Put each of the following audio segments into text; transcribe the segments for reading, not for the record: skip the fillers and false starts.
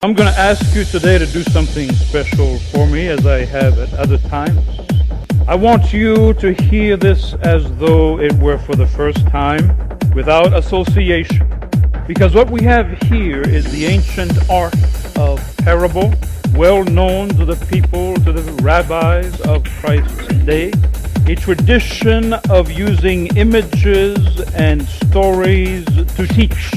I'm going to ask you today to do something special for me, as I have at other times. I want you to hear this as though it were for the first time, without association. Because what we have here is the ancient art of parable, well known to the people, to the rabbis of Christ's day. A tradition of using images and stories to teach.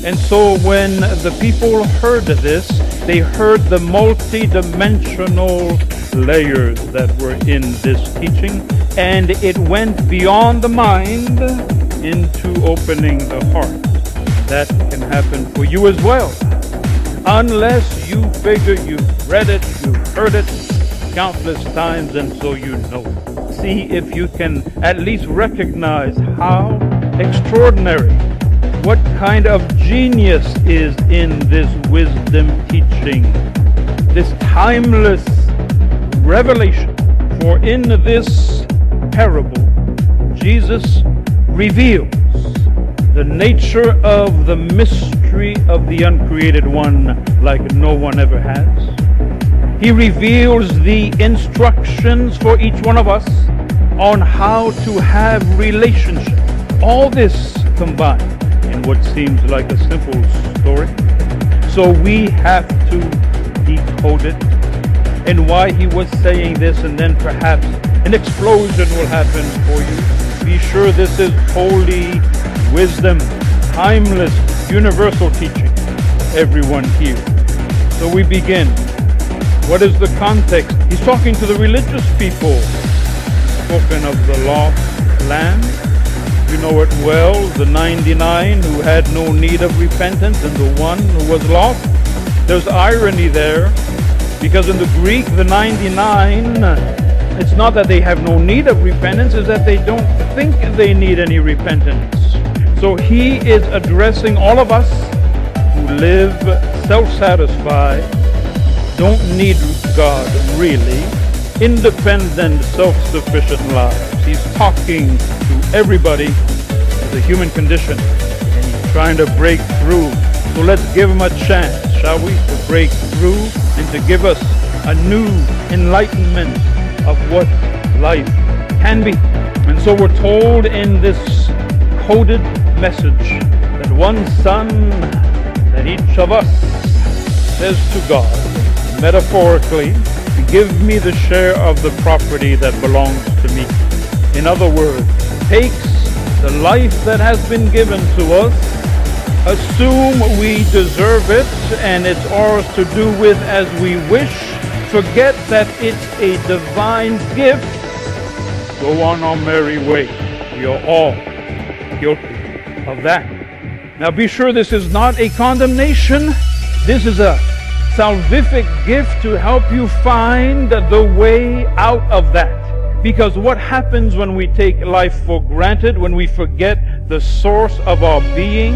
And so when the people heard this, they heard the multi-dimensional layers that were in this teaching, and it went beyond the mind into opening the heart. That can happen for you as well, unless you figure you've read it, you've heard it countless times, and so you know it. See if you can at least recognize how extraordinary, what kind of genius is in this wisdom teaching, this timeless revelation. For in this parable, Jesus reveals the nature of the mystery of the uncreated one like no one ever has. He reveals the instructions for each one of us on how to have relationship. All this combined in what seems like a simple story. So we have to decode it, and why he was saying this, and then perhaps an explosion will happen for you. Be sure this is holy wisdom, timeless, universal teaching. Everyone here. So we begin. What is the context? He's talking to the religious people. Spoken of the lost lamb. You know it well, the 99 who had no need of repentance and the one who was lost. There's irony there, because in the Greek, the 99, it's not that they have no need of repentance, it's that they don't think they need any repentance. So he is addressing all of us who live self-satisfied, don't need God really, independent, self-sufficient lives. He's talking to everybody with the human condition, and he's trying to break through. So let's give him a chance, shall we, to break through and to give us a new enlightenment of what life can be. And so we're told in this coded message that one son that each of us says to God, metaphorically, give me the share of the property that belongs to me. In other words, takes the life that has been given to us, assume we deserve it and it's ours to do with as we wish, forget that it's a divine gift, go on our merry way. We are all guilty of that. Now be sure this is not a condemnation. This is a salvific gift to help you find the way out of that. Because what happens when we take life for granted, when we forget the source of our being,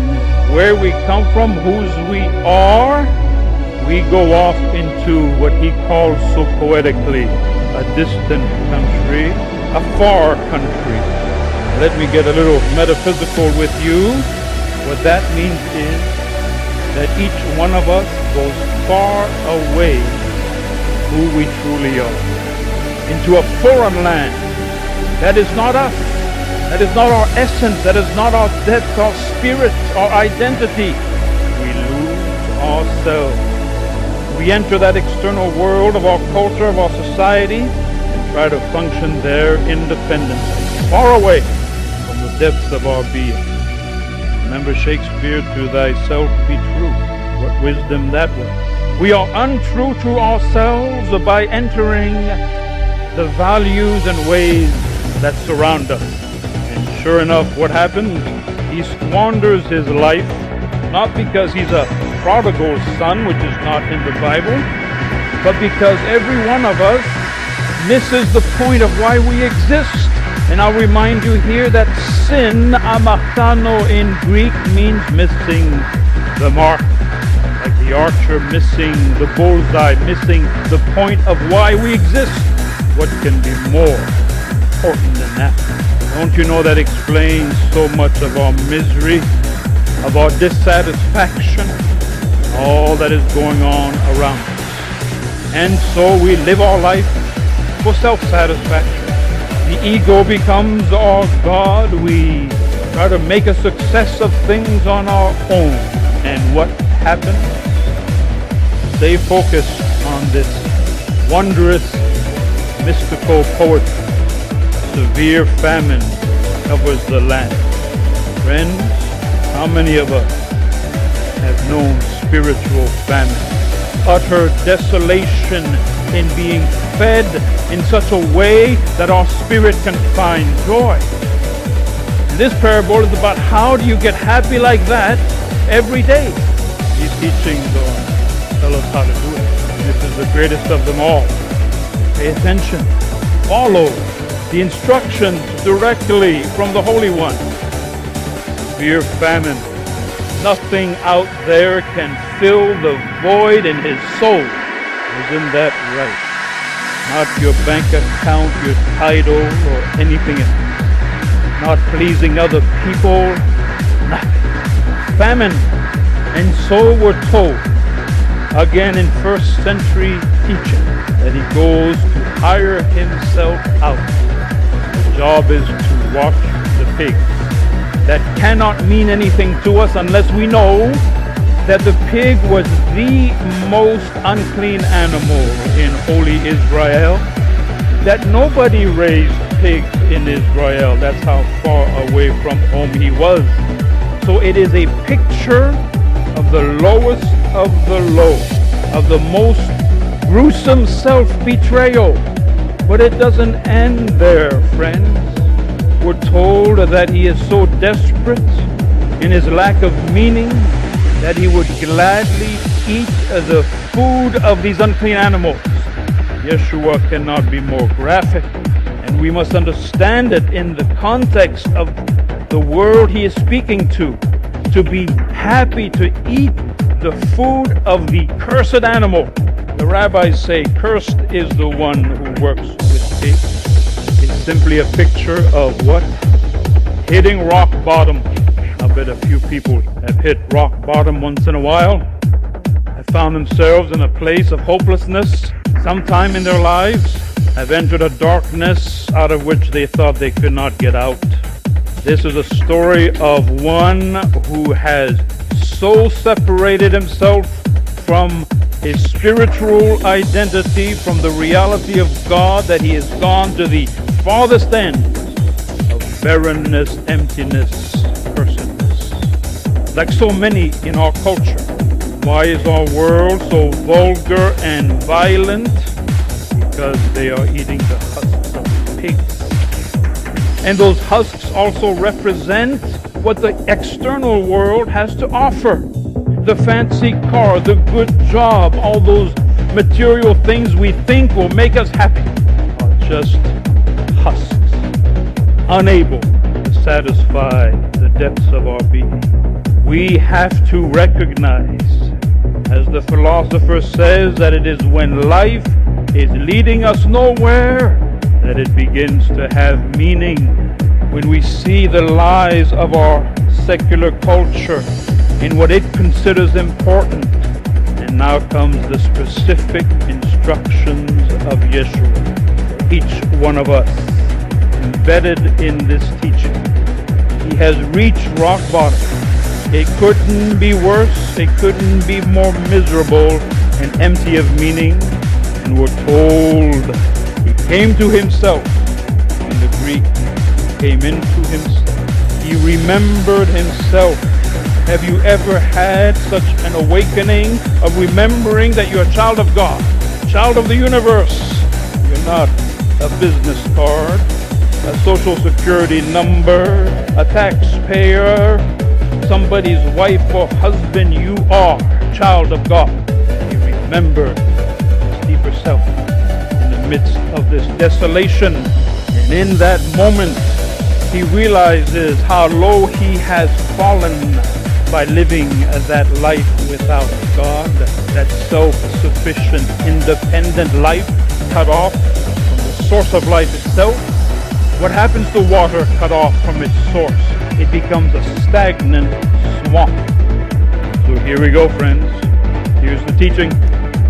where we come from, whose we are, we go off into what he calls so poetically a distant country, a far country. Let me get a little metaphysical with you. What that means is that each one of us goes far away who we truly are, into a foreign land. That is not us. That is not our essence. That is not our depth, our spirit, our identity. We lose ourselves. We enter that external world of our culture, of our society, and try to function there independently, far away from the depths of our being. Remember Shakespeare, to thyself be true. What wisdom that was. We are untrue to ourselves by entering the values and ways that surround us. And sure enough, what happens? He squanders his life, not because he's a prodigal son, which is not in the Bible, but because every one of us misses the point of why we exist. And I'll remind you here that sin, amartano in Greek, means missing the mark. Like the archer missing the bullseye, missing the point of why we exist. What can be more important than that? Don't you know that explains so much of our misery, of our dissatisfaction? all that is going on around us. And so we live our life for self-satisfaction. The ego becomes our God. We try to make a success of things on our own. And what happens? Stay focused on this wondrous mystical poetry. Severe famine covers the land. Friends, how many of us have known spiritual famine? Utter desolation in being fed in such a way that our spirit can find joy. And this parable is about how do you get happy like that every day. These teachings tell us how to do it. This is the greatest of them all. Pay attention. Follow the instructions directly from the Holy One. Fear famine. Nothing out there can fill the void in his soul. Isn't that right? Not your bank account, your title, or anything else. Not pleasing other people. Nothing. Famine. And so we're told, again in first century teaching, that he goes to hire himself out. His job is to watch the pigs. That cannot mean anything to us unless we know that the pig was the most unclean animal in holy Israel, that nobody raised pigs in Israel. That's how far away from home he was. So it is a picture of the lowest of the low, of the most gruesome self-betrayal. But it doesn't end there, friends. We're told that he is so desperate in his lack of meaning that he would gladly eat the food of these unclean animals. Yeshua cannot be more graphic, and we must understand it in the context of the world he is speaking to be happy to eat the food of the cursed animal. The rabbis say, cursed is the one who works with pigs. It's simply a picture of what? Hitting rock bottom. I bet a few people have hit rock bottom once in a while. Have found themselves in a place of hopelessness sometime in their lives. Have entered a darkness out of which they thought they could not get out. This is a story of one who has so separated himself from his spiritual identity, from the reality of God, that he has gone to the farthest end of barrenness, emptiness, cursedness. Like so many in our culture. Why is our world so vulgar and violent? Because they are eating the husks of pigs. And those husks also represent what the external world has to offer. The fancy car, the good job, all those material things we think will make us happy are just husks, unable to satisfy the depths of our being. We have to recognize, as the philosopher says, that it is when life is leading us nowhere that it begins to have meaning. When we see the lies of our secular culture in what it considers important. And now comes the specific instructions of Yeshua. Each one of us embedded in this teaching. He has reached rock bottom. It couldn't be worse. It couldn't be more miserable and empty of meaning. And we're told he came to himself. In the Greek, he came into himself. He remembered himself. Have you ever had such an awakening of remembering that you're a child of God, child of the universe? You're not a business card, a social security number, a taxpayer, somebody's wife or husband. You are a child of God. You remember his deeper self in the midst of this desolation. And in that moment, he realizes how low he has fallen by living that life without God, that self-sufficient, independent life cut off from the source of life itself. What happens to water cut off from its source? It becomes a stagnant swamp. So here we go, friends. Here's the teaching.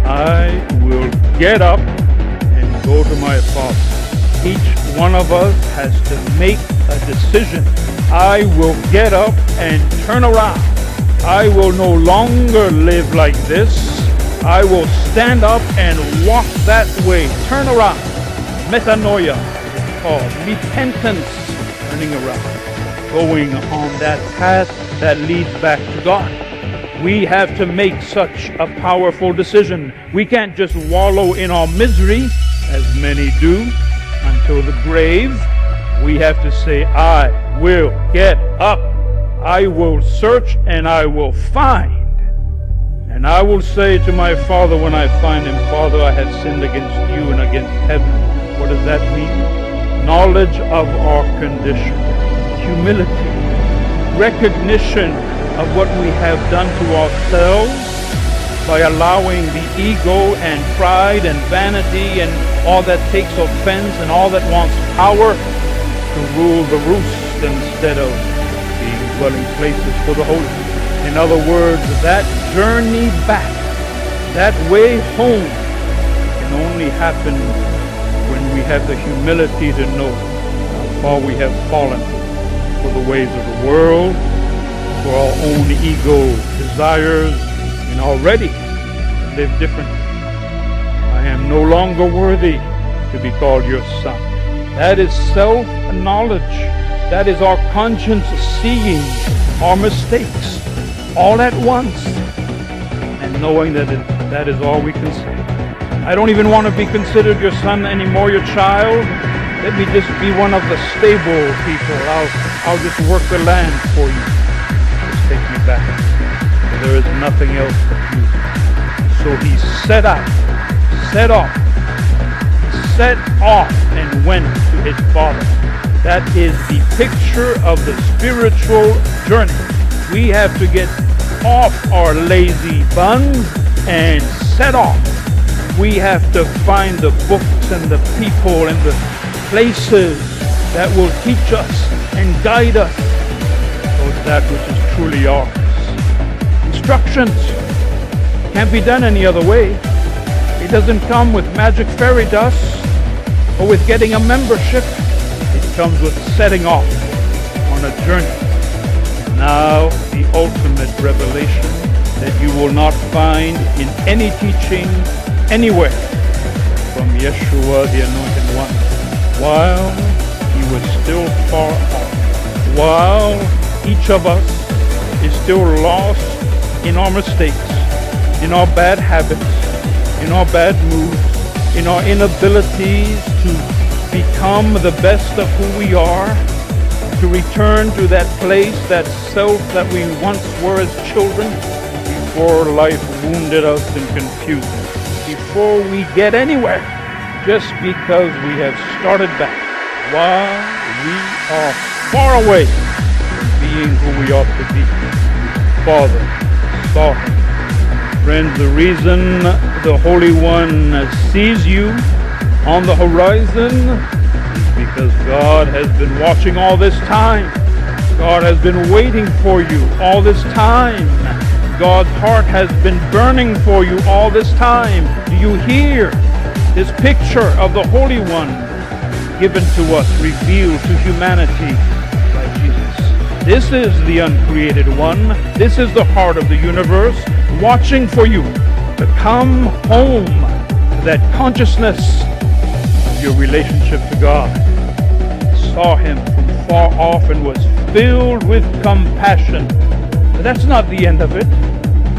I will get up and go to my Father. Each one of us has to make a decision. I will get up and turn around. I will no longer live like this. I will stand up and walk that way. Turn around. Metanoia, it's called. Repentance. Turning around. Going on that path that leads back to God. We have to make such a powerful decision. We can't just wallow in our misery, as many do, until the grave. We have to say, I will get up. I will search and I will find. And I will say to my Father when I find him, Father, I have sinned against you and against heaven. What does that mean? Knowledge of our condition. Humility. Recognition of what we have done to ourselves by allowing the ego and pride and vanity and all that takes offense and all that wants power to rule the roost instead of being dwelling places for the holy. In other words, that journey back, that way home can only happen when we have the humility to know how far we have fallen for the ways of the world, for our own ego desires, and already live differently. I am no longer worthy to be called your son. That is self-knowledge. That is our conscience seeing our mistakes all at once and knowing that that is all we can say. I don't even want to be considered your son anymore, your child. Let me just be one of the stable people. I'll just work the land for you. Just take me back. There is nothing else but you. So he set off, and went to his Father. That is the picture of the spiritual journey. We have to get off our lazy buns and set off. We have to find the books and the people and the places that will teach us and guide us towards that which is truly ours. Instructions can't be done any other way. It doesn't come with magic fairy dust or with getting a membership. It comes with setting off on a journey. Now, the ultimate revelation that you will not find in any teaching anywhere from Yeshua, the Anointed One, while he was still far off, while each of us is still lost in our mistakes, in our bad habits, in our bad moods, in our inabilities to become the best of who we are, to return to that place, that self that we once were as children, before life wounded us and confused us, before we get anywhere, just because we have started back, while we are far away from being who we ought to be. Father saw him. Friends, the reason the Holy One sees you on the horizon because God has been watching all this time. God has been waiting for you all this time. God's heart has been burning for you all this time. Do you hear this picture of the Holy One given to us, revealed to humanity by Jesus? This is the uncreated one. This is the heart of the universe watching for you to come home to that consciousness of your relationship to God. Saw him from far off and was filled with compassion. But that's not the end of it.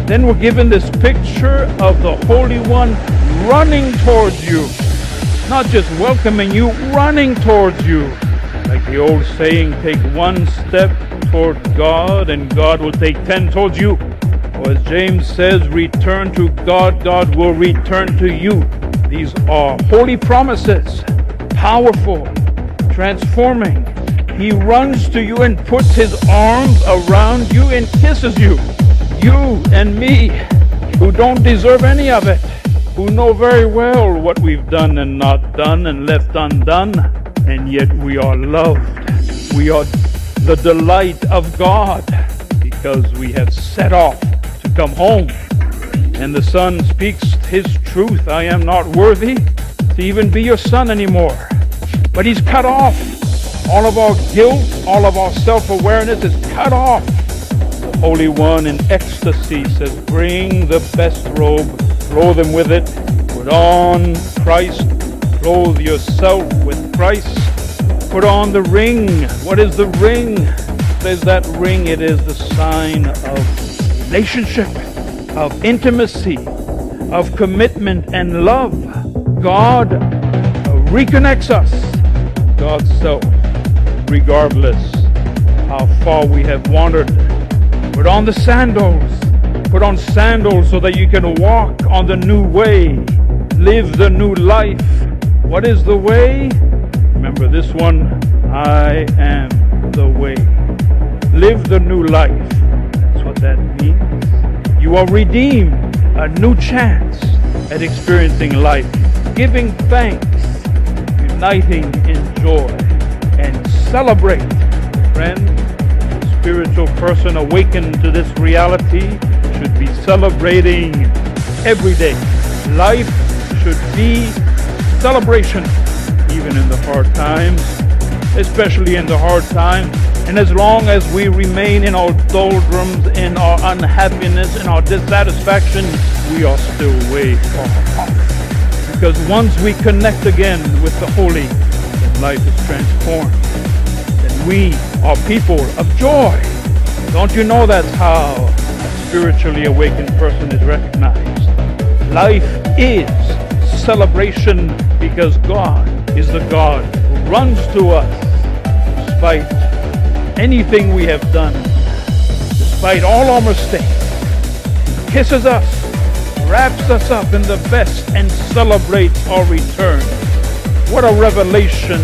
Then we're given this picture of the Holy One running towards you. Not just welcoming you, running towards you. Like the old saying, take one step toward God and God will take 10 towards you. Or as James says, return to God, God will return to you. These are holy promises, powerful, transforming. He runs to you and puts his arms around you and kisses you. You and me, who don't deserve any of it, who know very well what we've done and not done and left undone, and yet we are loved. We are the delight of God because we have set off to come home And the Son speaks his truth. I am not worthy to even be your son anymore. But he's cut off. All of our guilt, all of our self-awareness is cut off. The Holy One in ecstasy says, bring the best robe, clothe him with it, put on Christ, clothe yourself with Christ, put on the ring. What is the ring? There's that ring. It is the sign of relationship, of intimacy, of commitment and love. God reconnects us, God's self, regardless how far we have wandered. Put on the sandals. Put on sandals so that you can walk on the new way, live the new life. What is the way? Remember this one, I am the way. Live the new life. That's what that means. You are redeemed, a new chance at experiencing life, giving thanks, uniting in joy, and celebrate. Friend, the spiritual person awakened to this reality should be celebrating every day. Life should be celebration, even in the hard times, especially in the hard times. And as long as we remain in our doldrums, in our unhappiness, in our dissatisfaction, we are still way far off. Because once we connect again with the Holy, then life is transformed. Then we are people of joy. Don't you know that's how a spiritually awakened person is recognized? Life is celebration because God is the God who runs to us despite anything we have done, despite all our mistakes, kisses us, wraps us up in the best, and celebrates our return. What a revelation